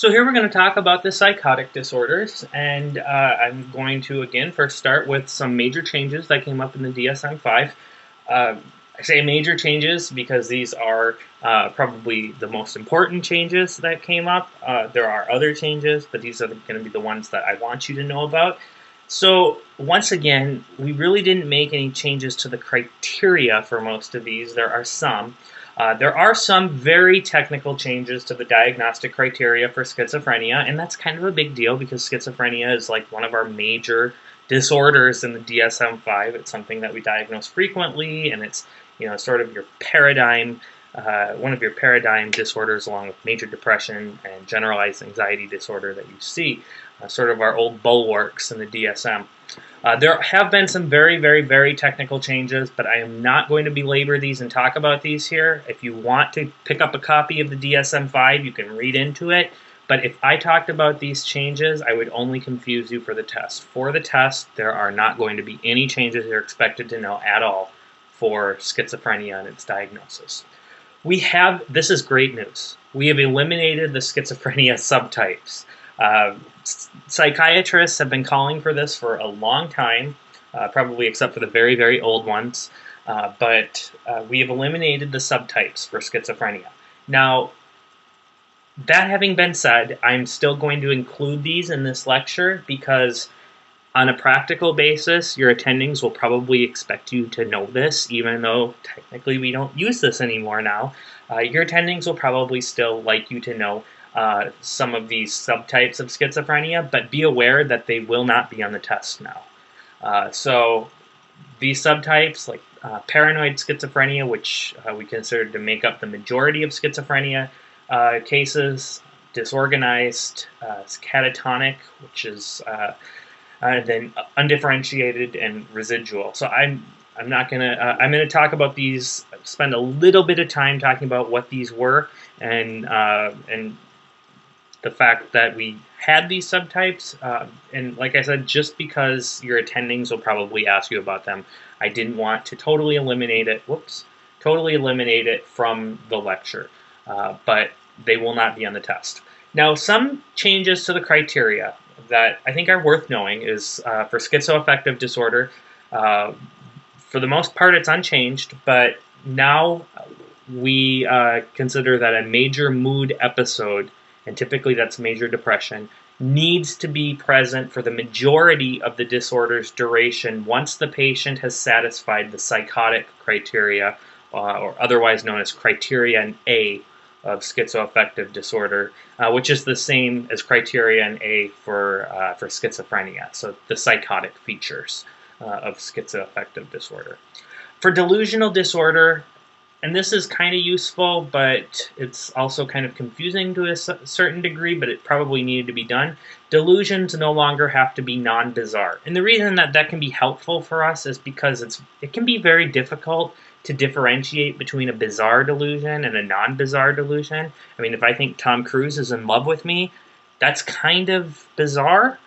So here we're going to talk about the psychotic disorders, and I'm going to again first start with some major changes that came up in the DSM-5. I say major changes because these are probably the most important changes that came up. There are other changes, but these are going to be the ones that I want you to know about. So once again, we really didn't make any changes to the criteria for most of these. There are some. There are some very technical changes to the diagnostic criteria for schizophrenia, and that's kind of a big deal because schizophrenia is like one of our major disorders in the DSM-5. It's something that we diagnose frequently, and it's sort of your paradigm, one of your paradigm disorders, along with major depression and generalized anxiety disorder that you see, sort of our old bulwarks in the DSM. There have been some very, very, very technical changes, but I am not going to belabor these and talk about these here. If you want to pick up a copy of the DSM-5, you can read into it. But if I talked about these changes, I would only confuse you for the test. For the test, there are not going to be any changes you're expected to know at all for schizophrenia and its diagnosis. This is great news. We have eliminated the schizophrenia subtypes. Psychiatrists have been calling for this for a long time, probably except for the very, very old ones, but we have eliminated the subtypes for schizophrenia. Now, that having been said, I'm still going to include these in this lecture because on a practical basis, your attendings will probably expect you to know this, even though technically we don't use this anymore now. Your attendings will probably still like you to know some of these subtypes of schizophrenia, but be aware that they will not be on the test now. So these subtypes, like paranoid schizophrenia, which we consider to make up the majority of schizophrenia cases, disorganized, catatonic, which is then undifferentiated, and residual. So I'm gonna talk about these, spend a little bit of time talking about what these were, and the fact that we had these subtypes, and like I said, just because your attendings will probably ask you about them, I didn't want to totally eliminate it. Totally eliminate it from the lecture, but they will not be on the test. Now, some changes to the criteria that I think are worth knowing is for schizoaffective disorder. For the most part, it's unchanged, but now we consider that a major mood episode, and typically that's major depression, needs to be present for the majority of the disorder's duration once the patient has satisfied the psychotic criteria, or otherwise known as criterion A of schizoaffective disorder, which is the same as criterion A for schizophrenia, so the psychotic features of schizoaffective disorder. For delusional disorder, and this is kind of useful, but it's also kind of confusing to a certain degree, but it probably needed to be done. Delusions no longer have to be non-bizarre. And the reason that that can be helpful for us is because it can be very difficult to differentiate between a bizarre delusion and a non-bizarre delusion. I mean, if I think Tom Cruise is in love with me, that's kind of bizarre.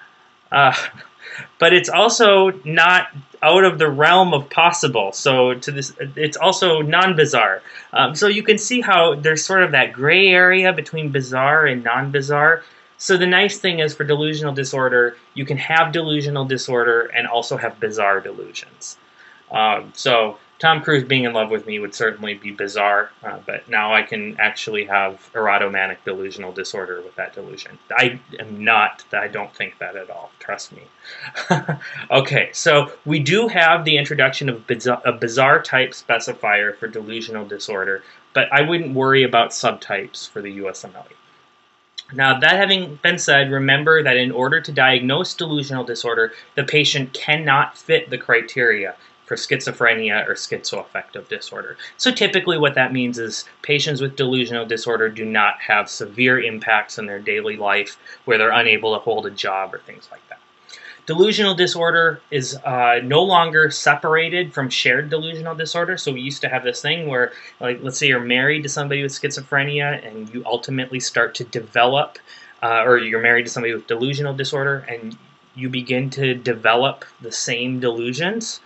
But it's also not out of the realm of possible. So it's also non-bizarre. So you can see how there's sort of that gray area between bizarre and non-bizarre. So the nice thing is for delusional disorder, you can have delusional disorder and also have bizarre delusions. So Tom Cruise being in love with me would certainly be bizarre, but now I can actually have erotomanic delusional disorder with that delusion. I don't think that at all, trust me. Okay, so we do have the introduction of a bizarre type specifier for delusional disorder, but I wouldn't worry about subtypes for the USMLE. Now, that having been said, remember that in order to diagnose delusional disorder, the patient cannot fit the criteria for schizophrenia or schizoaffective disorder. So typically what that means is patients with delusional disorder do not have severe impacts in their daily life where they're unable to hold a job or things like that. Delusional disorder is no longer separated from shared delusional disorder. So we used to have this thing where, like, let's say you're married to somebody with schizophrenia and you ultimately start to develop, or you're married to somebody with delusional disorder and you begin to develop the same delusions.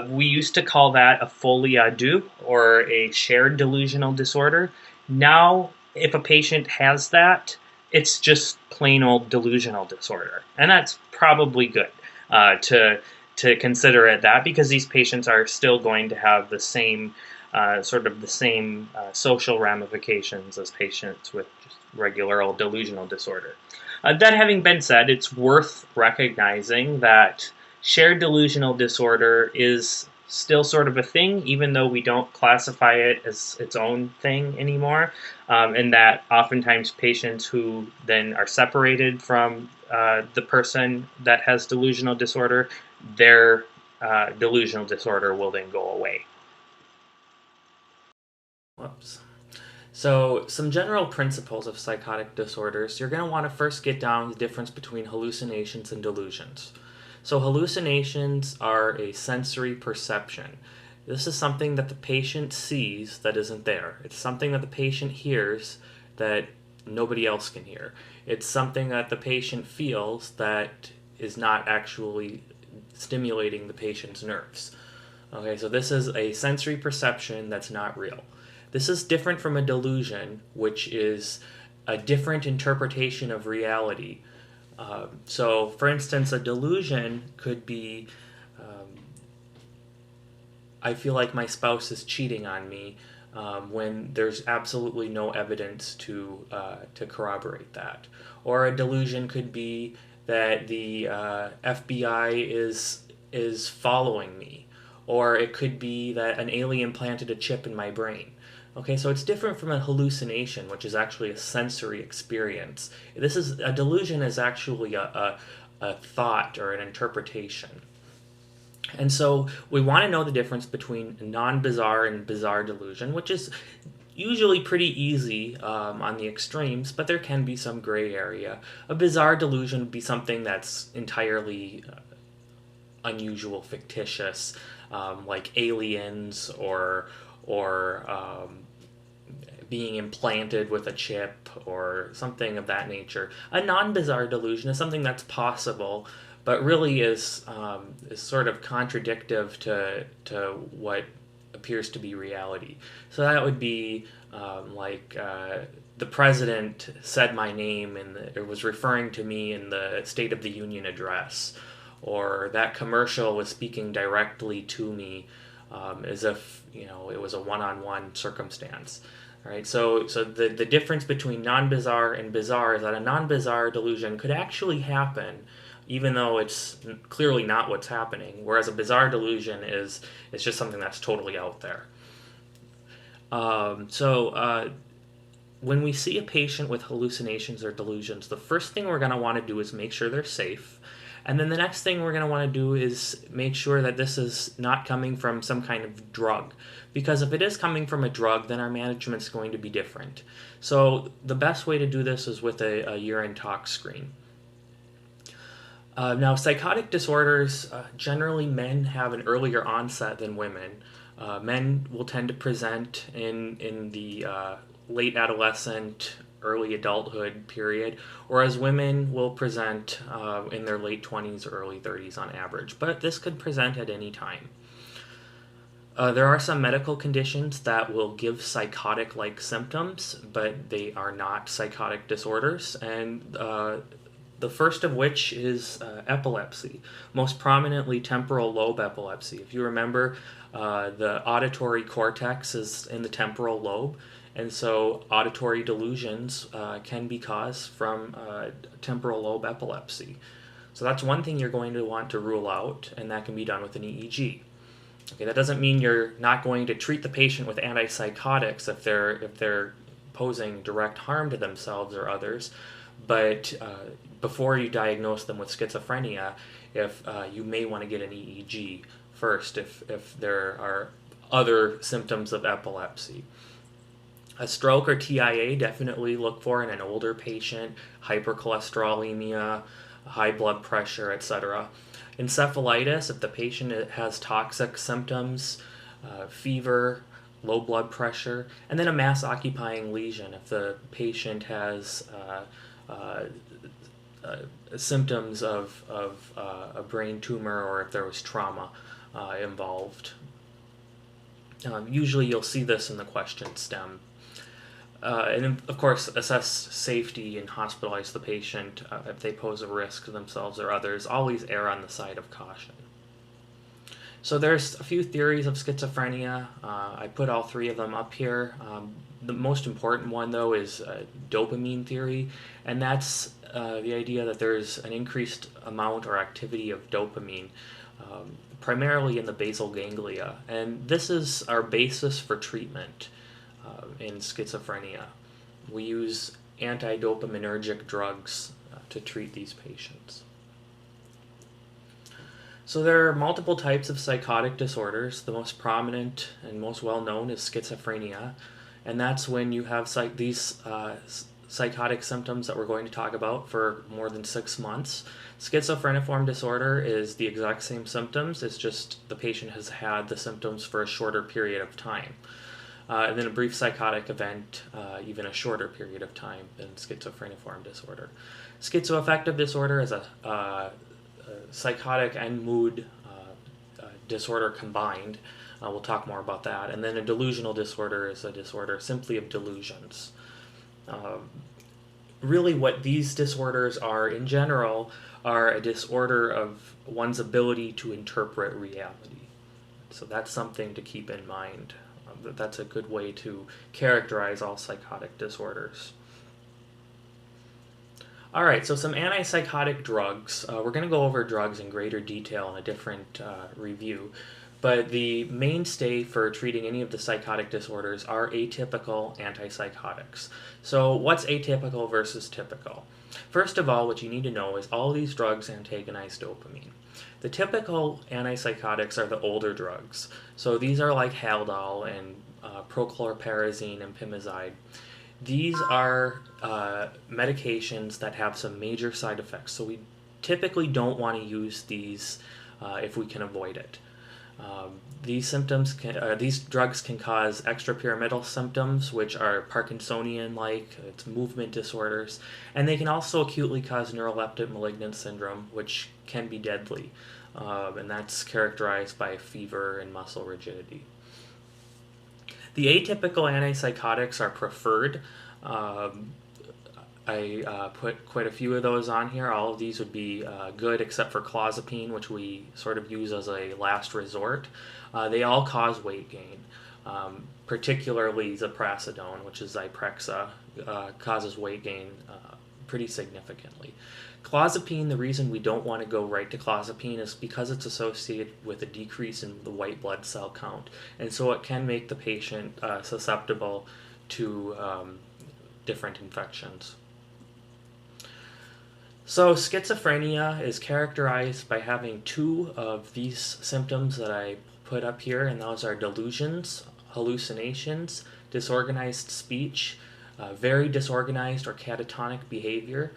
We used to call that a folie à deux, or a shared delusional disorder. Now, if a patient has that, it's just plain old delusional disorder, and that's probably good to consider it that, because these patients are still going to have the same social ramifications as patients with just regular old delusional disorder. That having been said, it's worth recognizing that shared delusional disorder is still sort of a thing, even though we don't classify it as its own thing anymore, and that oftentimes patients who then are separated from the person that has delusional disorder, their delusional disorder will then go away. Whoops. So, some general principles of psychotic disorders. You're going to want to first get down the difference between hallucinations and delusions. So, hallucinations are a sensory perception. This is something that the patient sees that isn't there. It's something that the patient hears that nobody else can hear. It's something that the patient feels that is not actually stimulating the patient's nerves. Okay, so this is a sensory perception that's not real. This is different from a delusion, which is a different interpretation of reality. So, for instance, a delusion could be I feel like my spouse is cheating on me when there's absolutely no evidence to corroborate that. Or a delusion could be that the FBI is following me, or it could be that an alien planted a chip in my brain. Okay, so it's different from a hallucination, which is actually a sensory experience. This is a delusion is actually a thought or an interpretation. And so we want to know the difference between non-bizarre and bizarre delusion, which is usually pretty easy on the extremes, but there can be some gray area. A bizarre delusion would be something that's entirely unusual, fictitious, like aliens or being implanted with a chip or something of that nature. A non-bizarre delusion is something that's possible, but really is sort of contradictive to what appears to be reality. So that would be the president said my name and it was referring to me in the State of the Union address, or that commercial was speaking directly to me as if it was a one-on-one circumstance. Right, so the difference between non-bizarre and bizarre is that a non-bizarre delusion could actually happen, even though it's clearly not what's happening. Whereas a bizarre delusion is just something that's totally out there. When we see a patient with hallucinations or delusions, the first thing we're going to want to do is make sure they're safe. And then the next thing we're going to want to do is make sure that this is not coming from some kind of drug. Because if it is coming from a drug, then our management's going to be different. So the best way to do this is with a urine tox screen. Now, psychotic disorders, generally men have an earlier onset than women. Men will tend to present in the late adolescent, early adulthood period, whereas women will present in their late 20s or early 30s on average. But this could present at any time. There are some medical conditions that will give psychotic-like symptoms, but they are not psychotic disorders, and the first of which is epilepsy, most prominently temporal lobe epilepsy. If you remember, the auditory cortex is in the temporal lobe, and so auditory delusions can be caused from temporal lobe epilepsy. So that's one thing you're going to want to rule out, and that can be done with an EEG. Okay, that doesn't mean you're not going to treat the patient with antipsychotics if they're posing direct harm to themselves or others, but before you diagnose them with schizophrenia, if you may want to get an EEG first if there are other symptoms of epilepsy. A stroke or TIA, definitely look for in an older patient, hypercholesterolemia, high blood pressure, etc. Encephalitis, if the patient has toxic symptoms, fever, low blood pressure, and then a mass-occupying lesion if the patient has symptoms of a brain tumor or if there was trauma involved. Usually you'll see this in the question stem. And then, of course, assess safety and hospitalize the patient if they pose a risk to themselves or others. Always err on the side of caution. So there's a few theories of schizophrenia. I put all three of them up here. The most important one, though, is dopamine theory, and that's the idea that there's an increased amount or activity of dopamine, primarily in the basal ganglia, and this is our basis for treatment in schizophrenia. We use antidopaminergic drugs to treat these patients. So there are multiple types of psychotic disorders. The most prominent and most well known is schizophrenia, and that's when you have these psychotic symptoms that we're going to talk about for more than 6 months. Schizophreniform disorder is the exact same symptoms, it's just the patient has had the symptoms for a shorter period of time. And then a brief psychotic event, even a shorter period of time than schizophreniform disorder. Schizoaffective disorder is a psychotic and mood disorder combined. We'll talk more about that. And then a delusional disorder is a disorder simply of delusions. Really, what these disorders are in general are a disorder of one's ability to interpret reality. So that's something to keep in mind. That's a good way to characterize all psychotic disorders. All right, so some antipsychotic drugs. We're going to go over drugs in greater detail in a different review, but the mainstay for treating any of the psychotic disorders are atypical antipsychotics. So what's atypical versus typical? First of all, what you need to know is all these drugs antagonize dopamine. The typical antipsychotics are the older drugs. So these are like Haldol and prochlorperazine and Pimozide. These are medications that have some major side effects, so we typically don't want to use these if we can avoid it. These drugs can cause extrapyramidal symptoms, which are Parkinsonian-like, it's movement disorders, and they can also acutely cause neuroleptic malignant syndrome, which can be deadly, and that's characterized by fever and muscle rigidity. The atypical antipsychotics are preferred. I put quite a few of those on here. All of these would be good except for clozapine, which we sort of use as a last resort. They all cause weight gain, particularly ziprasidone, which is Zyprexa, causes weight gain pretty significantly. Clozapine, the reason we don't want to go right to clozapine is because it's associated with a decrease in the white blood cell count, and so it can make the patient susceptible to different infections. So schizophrenia is characterized by having two of these symptoms that I put up here, and those are delusions, hallucinations, disorganized speech, very disorganized or catatonic behavior,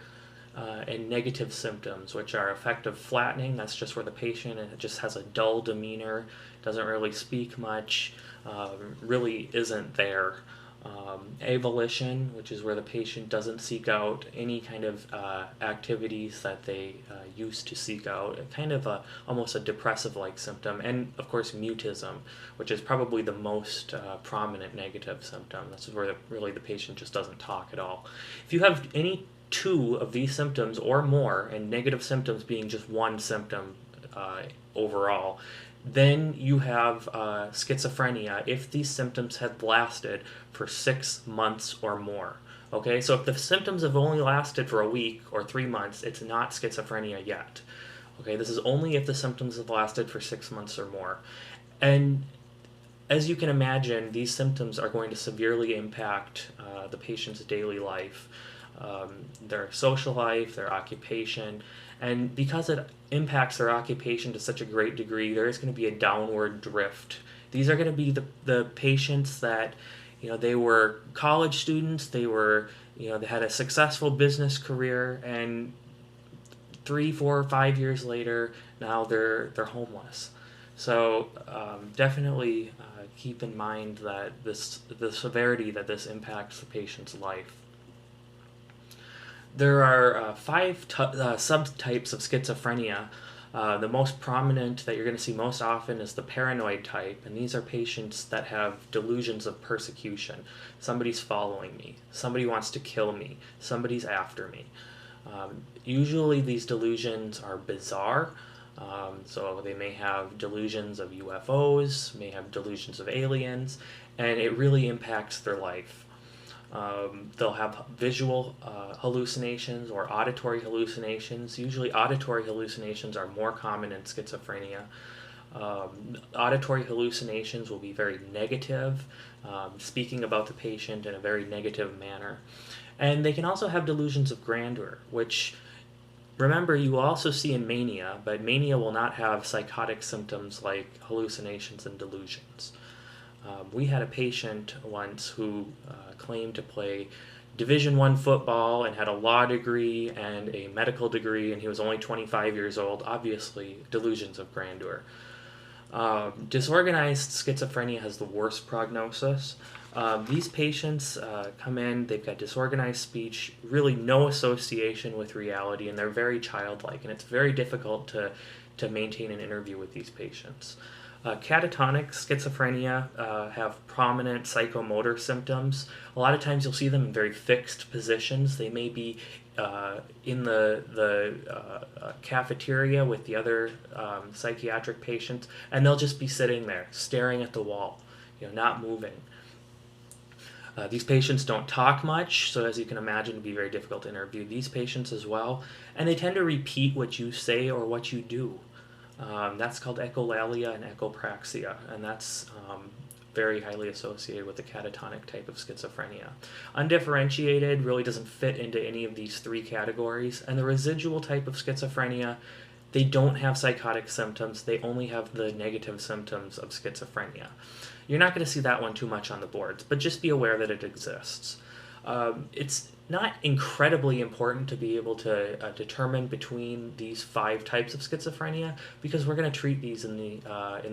and negative symptoms, which are affective flattening. That's just where the patient just has a dull demeanor, doesn't really speak much, really isn't there. Avolition, which is where the patient doesn't seek out any kind of activities that they used to seek out, kind of almost a depressive-like symptom, and of course mutism, which is probably the most prominent negative symptom. This is where really the patient just doesn't talk at all. If you have any two of these symptoms or more, and negative symptoms being just one symptom overall, then you have schizophrenia if these symptoms have lasted for 6 months or more. Okay, so if the symptoms have only lasted for a week or 3 months, it's not schizophrenia yet. Okay, this is only if the symptoms have lasted for 6 months or more. And as you can imagine, these symptoms are going to severely impact the patient's daily life, their social life, their occupation, and because it impacts their occupation to such a great degree, there is going to be a downward drift. These are going to be the patients that, they were college students, they had a successful business career, and 3, 4, 5 years later, now they're homeless. So definitely keep in mind that the severity that this impacts the patient's life. There are 5 subtypes of schizophrenia. The most prominent that you're going to see most often is the paranoid type, and these are patients that have delusions of persecution. Somebody's following me, somebody wants to kill me, somebody's after me. Usually these delusions are bizarre. So they may have delusions of UFOs, may have delusions of aliens, and it really impacts their life. They'll have visual hallucinations or auditory hallucinations. Usually, auditory hallucinations are more common in schizophrenia. Auditory hallucinations will be very negative, speaking about the patient in a very negative manner. And they can also have delusions of grandeur, which, remember, you will also see in mania, but mania will not have psychotic symptoms like hallucinations and delusions. We had a patient once who claimed to play Division I football and had a law degree and a medical degree, and he was only 25 years old. Obviously, delusions of grandeur. Disorganized schizophrenia has the worst prognosis. These patients come in, they've got disorganized speech, really no association with reality, and they're very childlike, and it's very difficult to maintain an interview with these patients. Catatonic schizophrenia have prominent psychomotor symptoms. A lot of times you'll see them in very fixed positions. They may be in the cafeteria with the other psychiatric patients, and they'll just be sitting there, staring at the wall, not moving. These patients don't talk much, so as you can imagine, it'd be very difficult to interview these patients as well. And they tend to repeat what you say or what you do. That's called echolalia and echopraxia, and that's very highly associated with the catatonic type of schizophrenia. Undifferentiated really doesn't fit into any of these three categories, and the residual type of schizophrenia, they don't have psychotic symptoms, they only have the negative symptoms of schizophrenia. You're not going to see that one too much on the boards, but just be aware that it exists. It's not incredibly important to be able to determine between these 5 types of schizophrenia because we're going to treat these in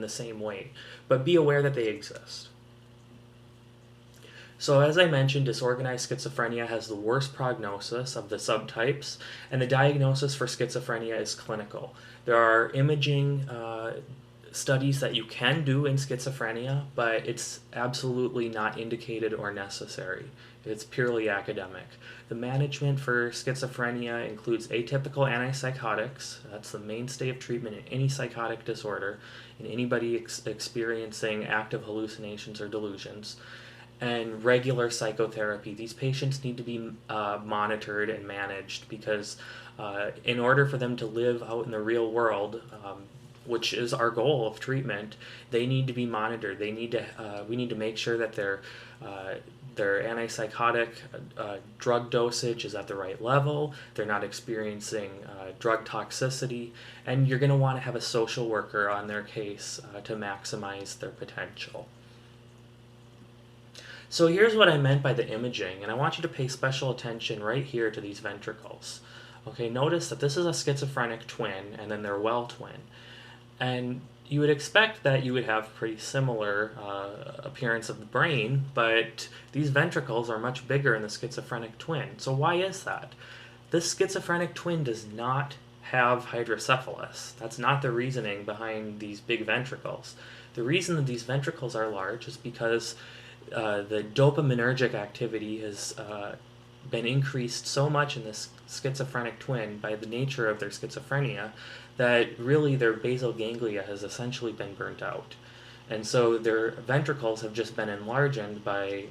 the same way. But be aware that they exist. So as I mentioned, disorganized schizophrenia has the worst prognosis of the subtypes, and the diagnosis for schizophrenia is clinical. There are imaging studies that you can do in schizophrenia, but it's absolutely not indicated or necessary. It's purely academic. The management for schizophrenia includes atypical antipsychotics. That's the mainstay of treatment in any psychotic disorder, in anybody experiencing active hallucinations or delusions. And regular psychotherapy. These patients need to be monitored and managed because in order for them to live out in the real world, which is our goal of treatment, they need to be monitored. We need to make sure that their antipsychotic drug dosage is at the right level. They're not experiencing drug toxicity, and you're going to want to have a social worker on their case to maximize their potential. So here's what I meant by the imaging, and I want you to pay special attention right here to these ventricles. Okay, notice that this is a schizophrenic twin, and then their well twin. And you would expect that you would have pretty similar appearance of the brain, but these ventricles are much bigger in the schizophrenic twin. So why is that? This schizophrenic twin does not have hydrocephalus. That's not the reasoning behind these big ventricles. The reason that these ventricles are large is because the dopaminergic activity has been increased so much in this schizophrenic twin by the nature of their schizophrenia that really their basal ganglia has essentially been burnt out. And so their ventricles have just been enlarged by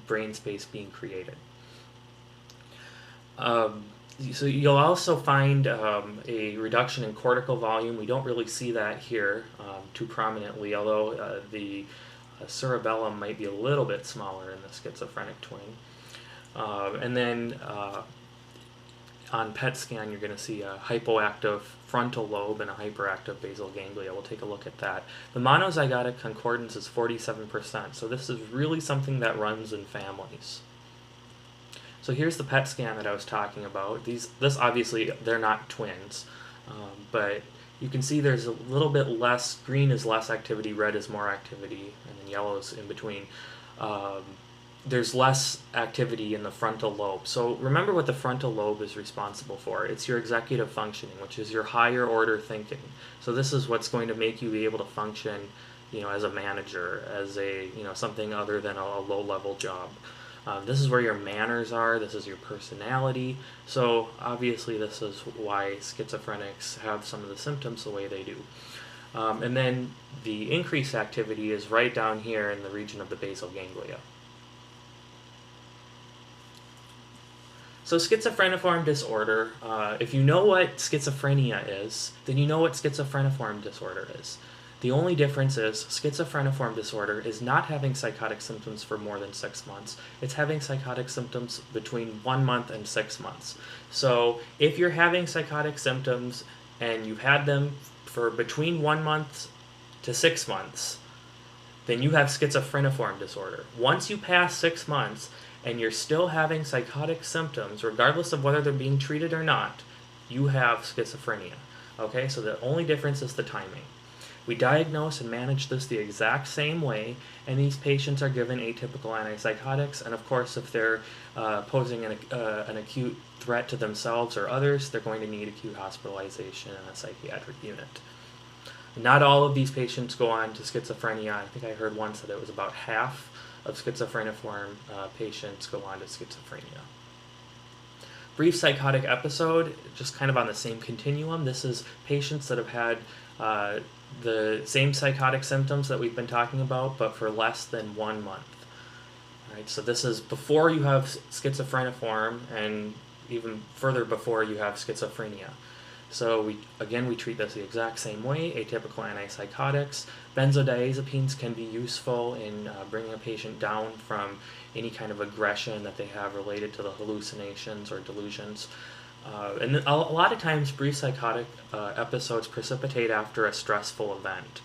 brain space being created. So you'll also find a reduction in cortical volume. We don't really see that here too prominently, although the cerebellum might be a little bit smaller in the schizophrenic twin. And then on PET scan, you're going to see a hypoactive frontal lobe and a hyperactive basal ganglia. We'll take a look at that. The monozygotic concordance is 47%, so this is really something that runs in families. So here's the PET scan that I was talking about. This obviously, they're not twins, but you can see there's a little bit less, green is less activity, red is more activity, and then yellow is in between. there's less activity in the frontal lobe. So remember what the frontal lobe is responsible for. It's your executive functioning, which is your higher order thinking. So this is what's going to make you be able to function, as a manager, as a something other than a low level job. This is where your manners are. This is your personality. So obviously, this is why schizophrenics have some of the symptoms the way they do. And then the increased activity is right down here in the region of the basal ganglia. So schizophreniform disorder, if you know what schizophrenia is, then you know what schizophreniform disorder is. The only difference is schizophreniform disorder is not having psychotic symptoms for more than 6 months. It's having psychotic symptoms between 1 month and 6 months. So if you're having psychotic symptoms and you've had them for between 1 month to 6 months, then you have schizophreniform disorder. Once you pass 6 months and you're still having psychotic symptoms, regardless of whether they're being treated or not, you have schizophrenia. Okay, so the only difference is the timing. We diagnose and manage this the exact same way, and these patients are given atypical antipsychotics, and of course, if they're posing an acute threat to themselves or others, they're going to need acute hospitalization in a psychiatric unit. Not all of these patients go on to schizophrenia. I think I heard once that it was about half of schizophreniform patients go on to schizophrenia. Brief psychotic episode, just kind of on the same continuum. This is patients that have had the same psychotic symptoms that we've been talking about, but for less than 1 month. All right, so this is before you have schizophreniform, and even further before you have schizophrenia. So we treat this the exact same way, atypical antipsychotics. Benzodiazepines can be useful in bringing a patient down from any kind of aggression that they have related to the hallucinations or delusions. And a lot of times brief psychotic episodes precipitate after a stressful event.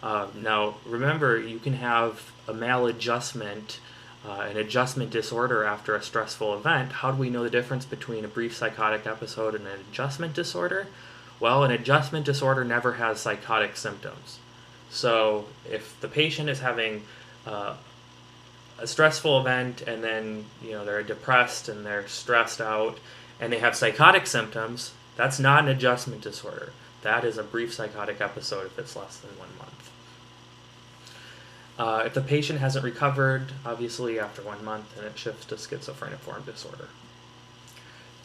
Now, remember, you can have a maladjustment, an adjustment disorder after a stressful event. How do we know the difference between a brief psychotic episode and an adjustment disorder? Well, an adjustment disorder never has psychotic symptoms. So if the patient is having a stressful event and then they're depressed and they're stressed out and they have psychotic symptoms, that's not an adjustment disorder. That is a brief psychotic episode if it's less than 1 month. If the patient hasn't recovered, obviously after 1 month, then it shifts to schizophreniform disorder.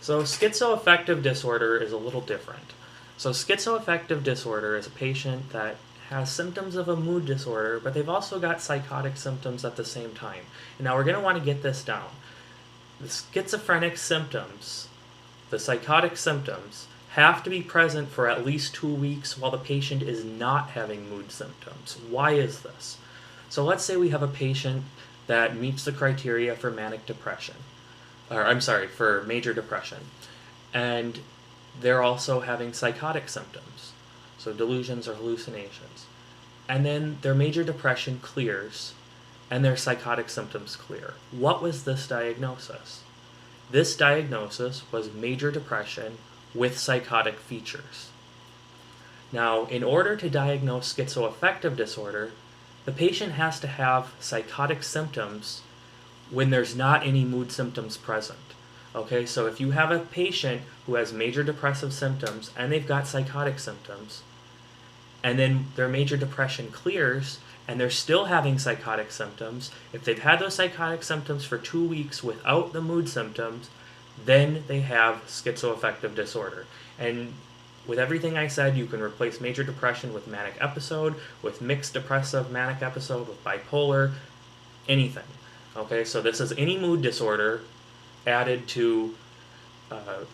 So schizoaffective disorder is a little different. So schizoaffective disorder is a patient that has symptoms of a mood disorder, but they've also got psychotic symptoms at the same time. And now we're going to want to get this down. The schizophrenic symptoms, the psychotic symptoms, have to be present for at least 2 weeks while the patient is not having mood symptoms. Why is this? So let's say we have a patient that meets the criteria for manic depression, for major depression, and they're also having psychotic symptoms, so delusions or hallucinations. And then their major depression clears, and their psychotic symptoms clear. What was this diagnosis? This diagnosis was major depression with psychotic features. Now, in order to diagnose schizoaffective disorder, the patient has to have psychotic symptoms when there's not any mood symptoms present. Okay, so if you have a patient who has major depressive symptoms and they've got psychotic symptoms, and then their major depression clears and they're still having psychotic symptoms, if they've had those psychotic symptoms for 2 weeks without the mood symptoms, then they have schizoaffective disorder. And with everything I said, you can replace major depression with manic episode, with mixed depressive manic episode, with bipolar, anything. Okay, so this is any mood disorder added to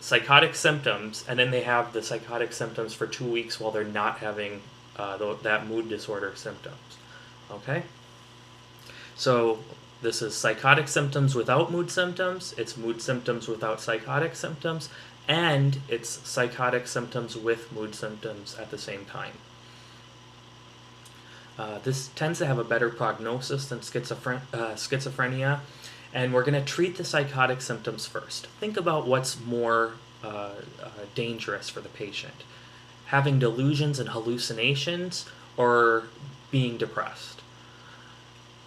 psychotic symptoms, and then they have the psychotic symptoms for 2 weeks while they're not having that mood disorder symptoms. Okay? So this is psychotic symptoms without mood symptoms, it's mood symptoms without psychotic symptoms, and it's psychotic symptoms with mood symptoms at the same time. This tends to have a better prognosis than schizophrenia, and we're going to treat the psychotic symptoms first. Think about what's more dangerous for the patient: having delusions and hallucinations or being depressed.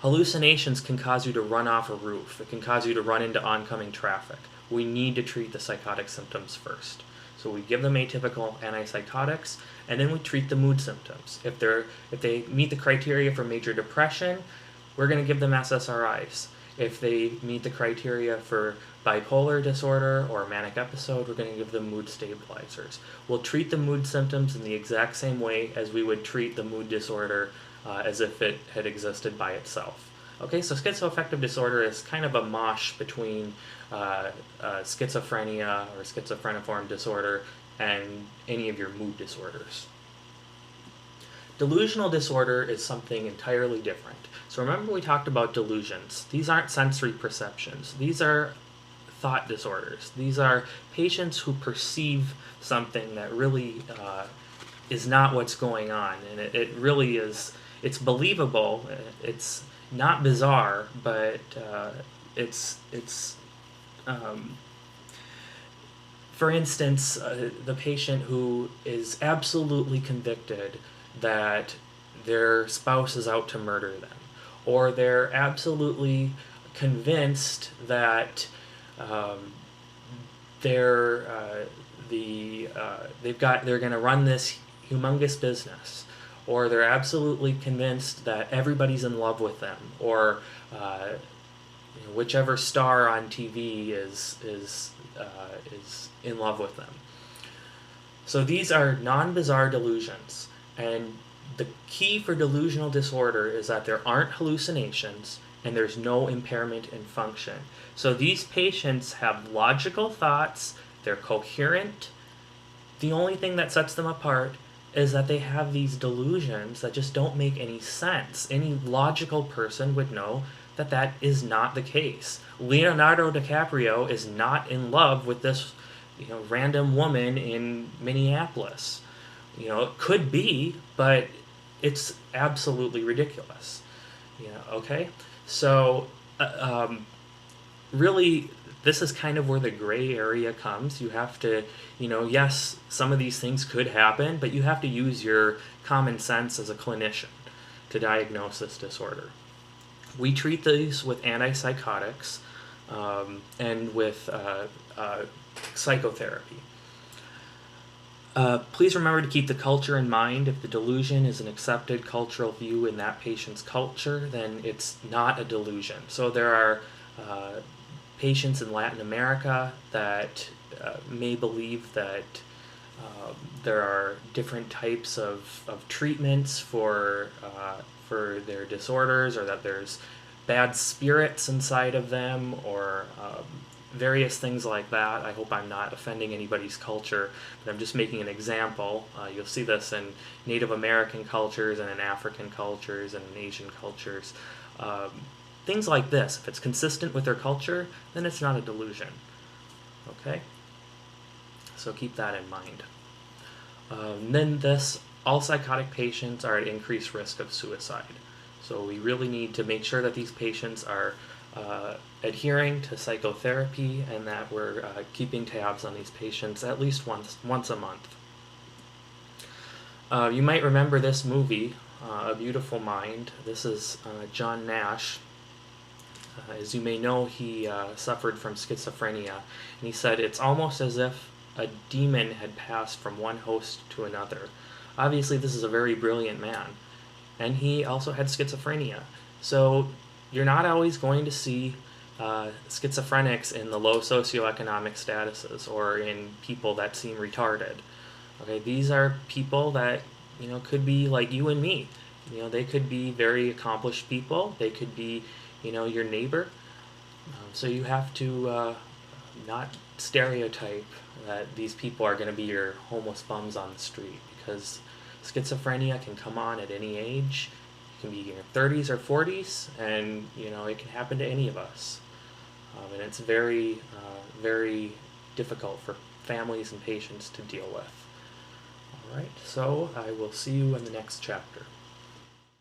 Hallucinations can cause you to run off a roof. It can cause you to run into oncoming traffic. We need to treat the psychotic symptoms first. So we give them atypical antipsychotics, and then we treat the mood symptoms. If they meet the criteria for major depression, we're going to give them SSRIs. If they meet the criteria for bipolar disorder or manic episode, we're going to give them mood stabilizers. We'll treat the mood symptoms in the exact same way as we would treat the mood disorder as if it had existed by itself. Okay, so schizoaffective disorder is kind of a mosh between schizophrenia or schizophreniform disorder and any of your mood disorders. Delusional disorder is something entirely different. So remember we talked about delusions. These aren't sensory perceptions. These are thought disorders. These are patients who perceive something that really is not what's going on. And it really is, it's believable. It's not bizarre, but it's for instance, the patient who is absolutely convicted that their spouse is out to murder them, or they're absolutely convinced that they're going to run this humongous business, or they're absolutely convinced that everybody's in love with them, or whichever star on TV is in love with them. So these are non-bizarre delusions, and the key for delusional disorder is that there aren't hallucinations and there's no impairment in function. So these patients have logical thoughts, they're coherent. The only thing that sets them apart is that they have these delusions that just don't make any sense. Any logical person would know that that is not the case. Leonardo DiCaprio is not in love with this, random woman in Minneapolis. It could be, but it's absolutely ridiculous. Okay? So, really, this is kind of where the gray area comes. You have to, yes, some of these things could happen, but you have to use your common sense as a clinician to diagnose this disorder. We treat these with antipsychotics and with psychotherapy. Please remember to keep the culture in mind. If the delusion is an accepted cultural view in that patient's culture, then it's not a delusion. So there are patients in Latin America that may believe that there are different types of treatments for their disorders, or that there's bad spirits inside of them, or various things like that. I hope I'm not offending anybody's culture, but I'm just making an example. You'll see this in Native American cultures and in African cultures and in Asian cultures. Things like this, if it's consistent with their culture, then it's not a delusion. Okay? So keep that in mind. All psychotic patients are at increased risk of suicide. So we really need to make sure that these patients are adhering to psychotherapy, and that we're keeping tabs on these patients at least once a month. You might remember this movie, A Beautiful Mind. This is John Nash. As you may know, he suffered from schizophrenia, and he said it's almost as if a demon had passed from one host to another. Obviously, this is a very brilliant man, and he also had schizophrenia. So you're not always going to see schizophrenics in the low socioeconomic statuses or in people that seem retarded. Okay, these are people that could be like you and me. They could be very accomplished people. They could be your neighbor. So you have to not stereotype that these people are going to be your homeless bums on the street, because schizophrenia can come on at any age. It can be in your 30s or 40s, and it can happen to any of us. And it's very, very difficult for families and patients to deal with. All right, so I will see you in the next chapter.